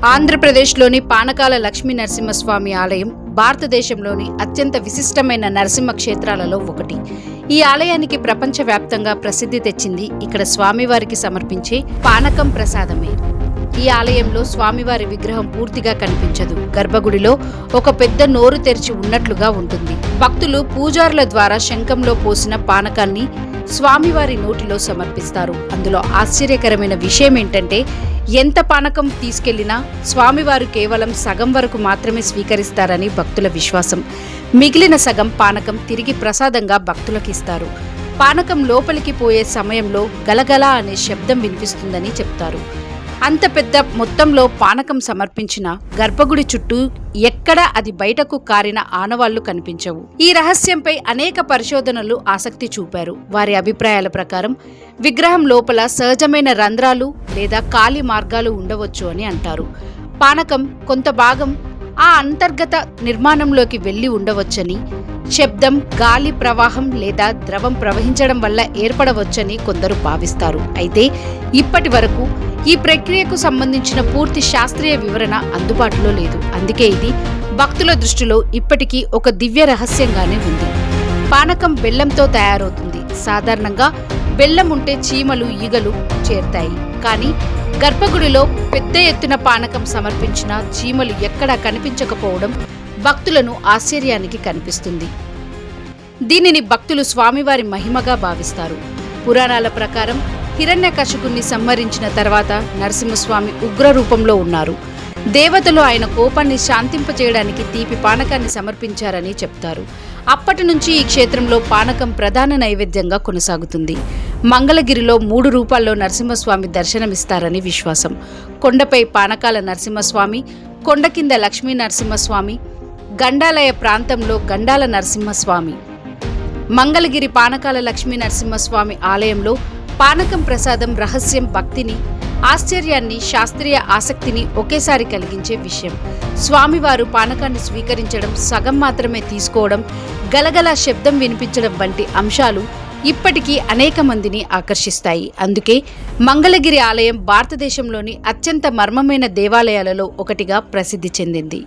ఆంధ్రప్రదేశ్లోని పానకాల లక్ష్మీ నరసింహస్వామి ఆలయం భారతదేశంలోని అత్యంత విశిష్టమైన నరసింహ క్షేత్రాలలో ఒకటి. ఈ ఆలయానికి ప్రపంచవ్యాప్తంగా ప్రసిద్ధి తెచ్చింది ఇక్కడ స్వామివారికి సమర్పించే పానకం ప్రసాదమే. ఈ ఆలయంలో స్వామివారి విగ్రహం పూర్తిగా కనిపించదు. గర్భగుడిలో ఒక పెద్ద నోరు తెరిచి ఉన్నట్లుగా ఉంటుంది. భక్తులు పూజారుల ద్వారా శంఖంలో పోసిన పానకాన్ని స్వామివారి నోటిలో సమర్పిస్తారు. అందులో ఆశ్చర్యకరమైన విషయం ఏంటంటే, ఎంత పానకం తీసుకెళ్లినా స్వామివారు కేవలం సగం వరకు మాత్రమే స్వీకరిస్తారని భక్తుల విశ్వాసం. మిగిలిన సగం పానకం తిరిగి ప్రసాదంగా భక్తులకు ఇస్తారు. పానకం లోపలికి పోయే సమయంలో గలగల అనే శబ్దం వినిపిస్తుందని చెప్తారు. అంత పెద్ద మొత్తంలో పానకం సమర్పించిన గర్భగుడి చుట్టూ ఎక్కడా అది బయటకు కారిన ఆనవాళ్లు కనిపించవు. ఈ రహస్యంపై అనేక పరిశోధనలు ఆసక్తి చూపారు. వారి అభిప్రాయాల ప్రకారం విగ్రహం లోపల సహజమైన రంధ్రాలు లేదా ఖాళీ మార్గాలు ఉండవచ్చు అని అంటారు. పానకం కొంత భాగం ఆ అంతర్గత నిర్మాణంలోకి వెళ్లి ఉండవచ్చని, శబ్దం, గాలి ప్రవాహం లేదా ద్రవం ప్రవహించడం వల్ల ఏర్పడవచ్చని కొందరు భావిస్తారు. అయితే ఇప్పటి వరకు ఈ ప్రక్రియకు సంబంధించిన పూర్తి శాస్త్రీయ వివరణ అందుబాటులో లేదు. అందుకే ఇది భక్తుల దృష్టిలో ఇప్పటికీ ఒక దివ్య రహస్యంగానే ఉంది. పానకం బెల్లంతో తయారవుతుంది. సాధారణంగా బెల్లం ఉంటే చీమలు, ఈగలు చేరుతాయి. కానీ గర్భగుడిలో పెద్ద ఎత్తున పానకం సమర్పించిన చీమలు ఎక్కడా కనిపించకపోవడం భక్తులను ఆశ్చర్యానికి కనిపిస్తుంది. దీనిని భక్తులు స్వామివారి మహిమగా భావిస్తారు. పురాణాల ప్రకారం హిరణ్యకశిపుణ్ణి సంహరించిన తర్వాత నరసింహస్వామి ఉగ్ర రూపంలో ఉన్నారు. దేవతలు ఆయన కోపాన్ని శాంతింపచేయడానికి తీపి పానకాన్ని సమర్పించారని చెప్తారు. అప్పటి నుంచి ఈ క్షేత్రంలో పానకం ప్రధాన నైవేద్యంగా కొనసాగుతుంది. మంగళగిరిలో 3 రూపాల్లో నరసింహస్వామి దర్శనమిస్తారని విశ్వాసం. కొండపై పానకాల నరసింహస్వామి, కొండ కింద లక్ష్మీ నరసింహస్వామి, గండాలయ ప్రాంతంలో గండాల నరసింహస్వామి. మంగళగిరి పానకాల లక్ష్మీ నరసింహస్వామి ఆలయంలో పానకం ప్రసాదం రహస్యం భక్తిని, ఆశ్చర్యాన్ని, శాస్త్రీయ ఆసక్తిని ఒకేసారి కలిగించే విషయం. స్వామివారు పానకాన్ని స్వీకరించడం, సగం మాత్రమే తీసుకోవడం, గలగల శబ్దం వినిపించడం వంటి అంశాలు ఇప్పటికీ అనేక మందిని ఆకర్షిస్తాయి. అందుకే మంగళగిరి ఆలయం భారతదేశంలోని అత్యంత మర్మమైన దేవాలయాలలో ఒకటిగా ప్రసిద్ధి చెందింది.